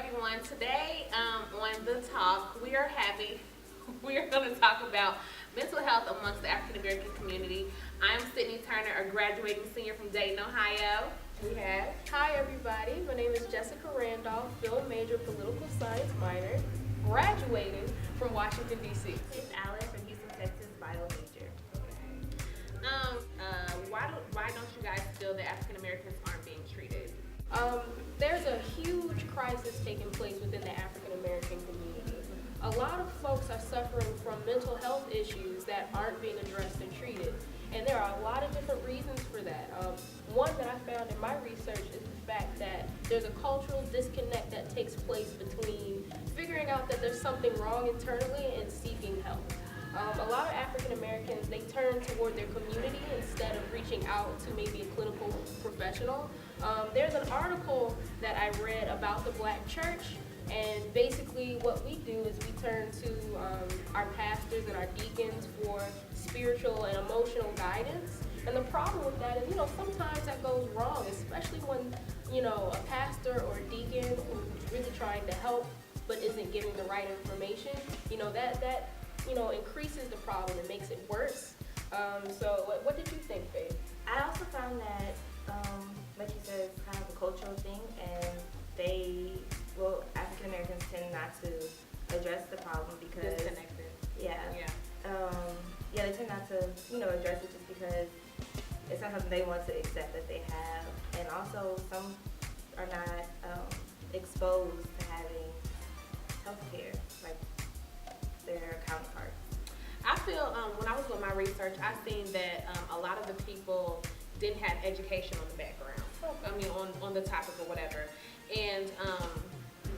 everyone. Today on The Talk, we are going to talk about mental health amongst the African American community. I'm Sydney Turner, a graduating senior from Dayton, Ohio. We have. Hi everybody, my name is Jessica Randolph, film major, political science minor, graduating from Washington, D.C. It's Alice from Houston, Texas, bio major. Why don't you guys feel that African Americans aren't being treated? There's a huge crisis taking place within the African American community. A lot of folks are suffering from mental health issues that aren't being addressed and treated. And there are a lot of different reasons for that. One that I found in my research is the fact that there's a cultural disconnect that takes place between figuring out that there's something wrong internally and seeking help. A lot of African Americans, they turn toward their community instead of reaching out to maybe a clinical professional. There's an article that I read about the Black church, and basically what we do is we turn to our pastors and our deacons for spiritual and emotional guidance. And the problem with that is, sometimes that goes wrong, especially when, a pastor or a deacon who's really trying to help but isn't giving the right information, that increases the problem and makes it worse. So what did you think, Faith? I also found that, like you said, it's kind of a cultural thing, and African Americans tend not to address the problem because Disconnected. Yeah. They tend not to, address it just because it's not something they want to accept that they have, and also some are not exposed to having health care like their counterparts. I feel when I was doing my research, I seen that a lot of the people didn't have education on the background. I mean, on the topic or whatever, and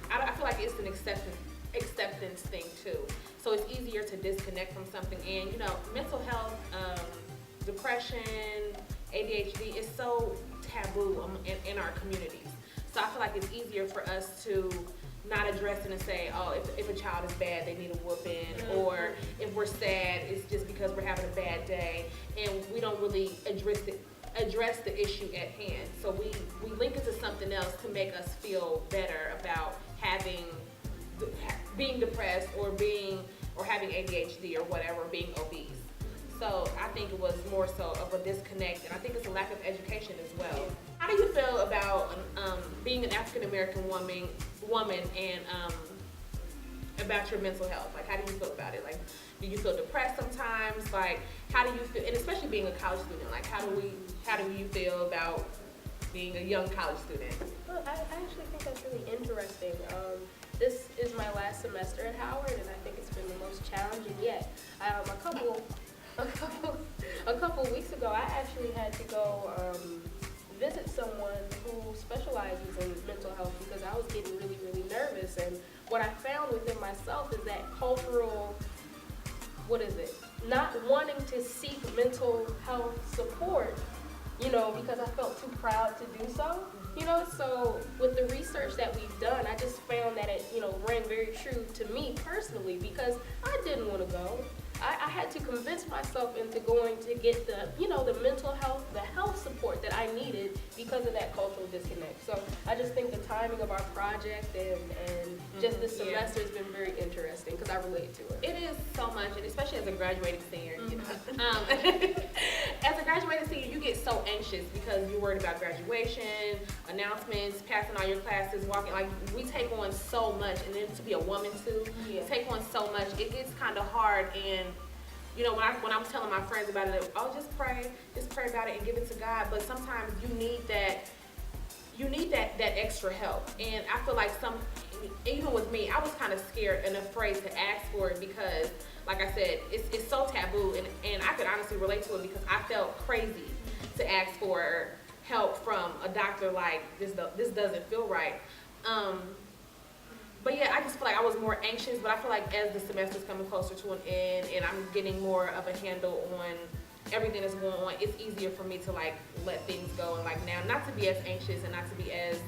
I feel like it's an acceptance thing too. So it's easier to disconnect from something, and mental health, depression, ADHD is so taboo in our communities. So I feel like it's easier for us to not address it and say, oh, if a child is bad, they need a whooping, or if we're sad, it's just because we're having a bad day, and we don't really address the issue at hand. So we link it to something else to make us feel better about being depressed or having ADHD or whatever, being obese. So I think it was more so of a disconnect, and I think it's a lack of education as well. How do you feel about being an African American woman and about your mental health? Like, how do you feel about it? Like, do you feel depressed sometimes? Like, how do you feel? And especially being a college student, like, how do you feel about being a young college student? Well, I actually think that's really interesting. This is my last semester at Howard, and I think it's been the most challenging yet. A couple weeks ago, I actually had to go visit someone who specializes in mental health because I was getting really, really nervous. And what I found within myself is that cultural, not wanting to seek mental health support, because I felt too proud to do so. So with the research that we've done, I just found that it, rang very true to me personally because I didn't want to go. I had to convince myself into going to get the mental health, the health support that I needed because of that cultural disconnect. So I just think the timing of our project and just this semester has been very interesting because I relate to it. It is so much, and especially as a graduating senior. As a graduating senior, you get so anxious because you're worried about graduation, announcements, passing all your classes, walking. Like, we take on so much, and then to be a woman too, take on so much. It gets kind of hard, and when I was telling my friends about it, just pray about it and give it to God. But sometimes you need that extra help, and I feel like even with me, I was kind of scared and afraid to ask for it because, like I said, it's so taboo, and I could honestly relate to it because I felt crazy to ask for help from a doctor. Like, this doesn't feel right. But yeah, I just feel like I was more anxious, but I feel like as the semester's coming closer to an end and I'm getting more of a handle on everything that's going on, it's easier for me to like let things go and like now not to be as anxious and not to be as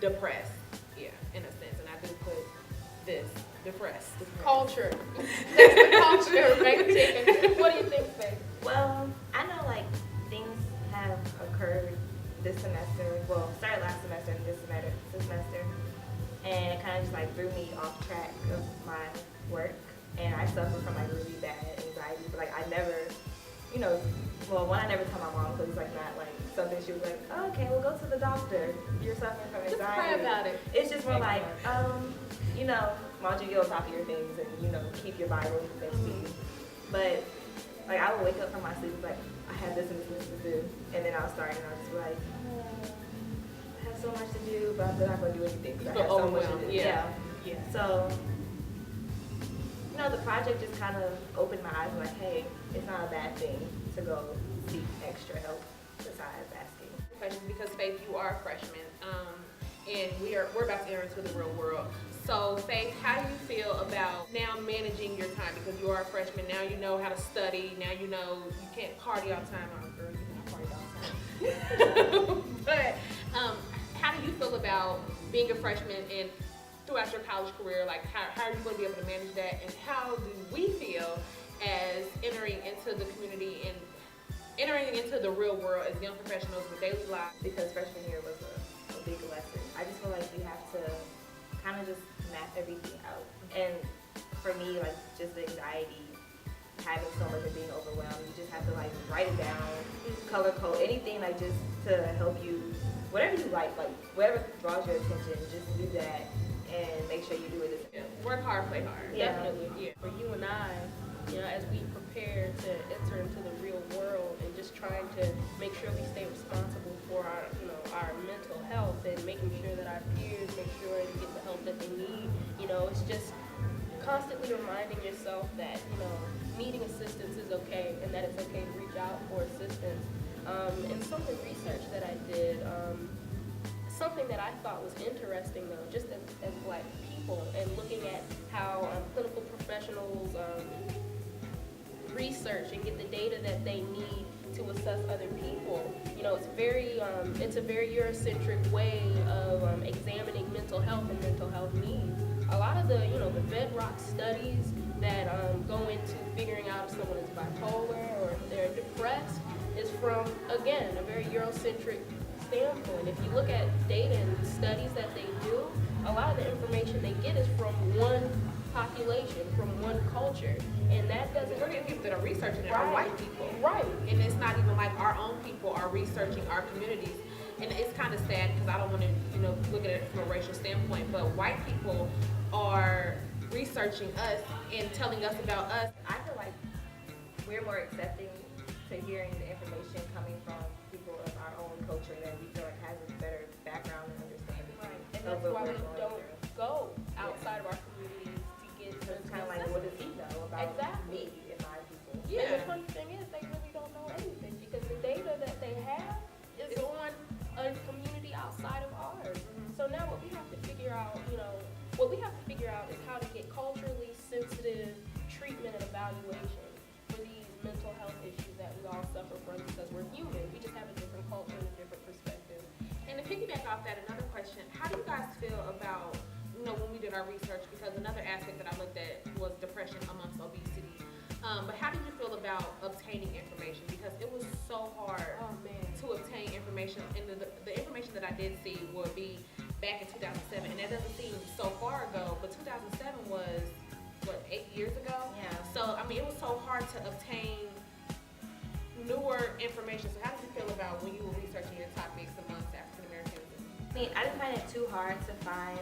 depressed. Yeah, in a sense. And I do put this, depressed. Culture. That's the culture, right? What do you think, Faith? Well, I know like things have occurred this semester, started last semester and this semester, and it kind of just like threw me off track of my work. And I suffer from like really bad anxiety. But like I never, you know, well, one, I never tell my mom because it's like not like something she was like, oh, okay, well, go to the doctor. You're suffering from anxiety. Just pray about it. It's just more like, you know, mind you, go on top of your things and, you know, keep your Bible next to you. But like I would wake up from my sleep like, I have this and this and this to do. And then I'll start and I'll just be like, I have so much to do, but I'm not going to do anything because I have so much to do. Yeah. So, you know, the project just kind of opened my eyes like, hey, it's not a bad thing to go seek extra help besides asking. Questions because Faith, you are a freshman, and we're about to enter into the real world. So Faith, how do you feel about now managing your time because you are a freshman? Now you know how to study. Now you know you can't party all the time. Girl, you cannot party all the time. But how do you feel about being a freshman and throughout your college career? Like how are you going to be able to manage that? And how do we feel as entering into the community and entering into the real world as young professionals with daily lives? Because freshman year was a big lesson. I just feel like you have to kind of just map everything out. And for me, like just the anxiety, having so much and being overwhelmed, you just have to like write it down, color code, anything like just to help you, whatever you like whatever draws your attention, just do that and make sure you do it. Yeah. Work hard, play hard. Yeah. Definitely. Yeah. For you and I, you know, as we prepare to enter into the real world and just trying to make sure we stay responsible for our, you know, our mental health and making sure that our peers make sure they get the help that they need. You know, it's just constantly reminding yourself that, you know, needing assistance is okay and that it's okay to reach out for assistance. And some of the research that I did, something that I thought was interesting though, just as Black people and looking at how clinical professionals research and get the data that they need to assess other people. You know, it's a very Eurocentric way of examining mental health and mental health needs. A lot of the, you know, the bedrock studies that go into figuring out if someone is bipolar or if they're depressed is from, again, a very Eurocentric standpoint. If you look at data and studies that they do, a lot of the information they get is from one population, from one culture, and that doesn't. We're getting people that are researching it are white people, right? And it's not even like our own people are researching our communities, and it's kind of sad because I don't want to, you know, look at it from a racial standpoint, but white people are researching us and telling us about us. I feel like we're more accepting to hearing the information coming from people of our own culture that we feel like has a better background and understanding. Right. And of that's what why we're we going don't through. go outside of our communities to get So it's kind of like, what does he know about Exactly. me and my people? And the funny thing is, they really don't know anything because the data that they have is on a community outside of ours. So now what we have to figure out, you know, is how to get culturally sensitive treatment and evaluation for these mental health issues that we all suffer from because we're human. We just have a different culture and a different perspective. And to piggyback off that, another question: how do you guys feel about, you know, when we did our research? Because another aspect that I looked at was depression amongst obesity. But how did you feel about obtaining information? Because it was so hard to obtain information, and the information that I did see would be back in 2007, and that doesn't seem so far ago, but 2007 was, what, 8 years ago? Yeah. So, I mean, it was so hard to obtain newer information. So how did you feel about when you were researching your topics amongst African Americans? I mean, I didn't find it too hard to find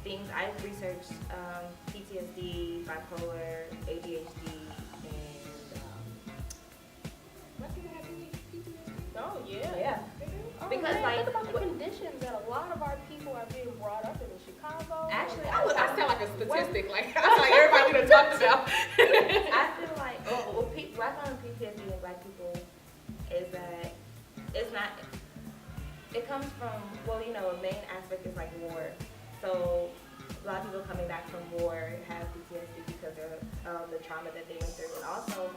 things. I researched PTSD, bipolar, ADHD, and What do you have PTSD? Oh yeah. yeah. Oh, Because, man, like, think about the conditions that a lot of our people are being brought up in Chicago. Actually, I sound like a statistic. Like I feel like everybody we done talked about. I feel like, what I found with PTSD and Black people is that it's not, it comes from, well, you know, a main aspect is like war. So a lot of people coming back from war have PTSD because of the trauma that they went through. And also,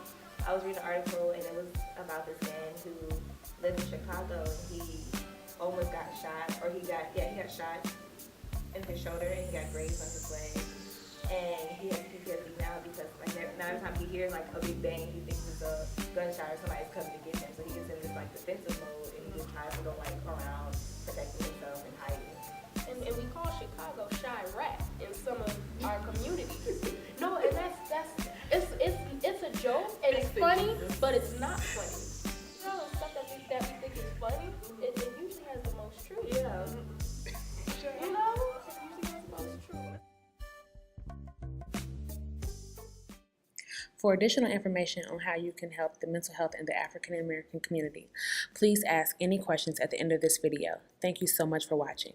I was reading an article and it was about this man who lived in Chicago and he almost got shot, or he got shot in his shoulder and he got grazed on his leg. And he has PTSD now because like now every time he hears like a big bang, he thinks it's a gunshot or somebody's coming to get him. So he gets in this like defensive mode and he just tries to go like around protecting himself and hiding. And we call Chicago Shot but it's not funny. You know, stuff that we think is funny, it usually has the most truth. Yeah. You know, it usually has the most truth. For additional information on how you can help the mental health in the African American community, please ask any questions at the end of this video. Thank you so much for watching.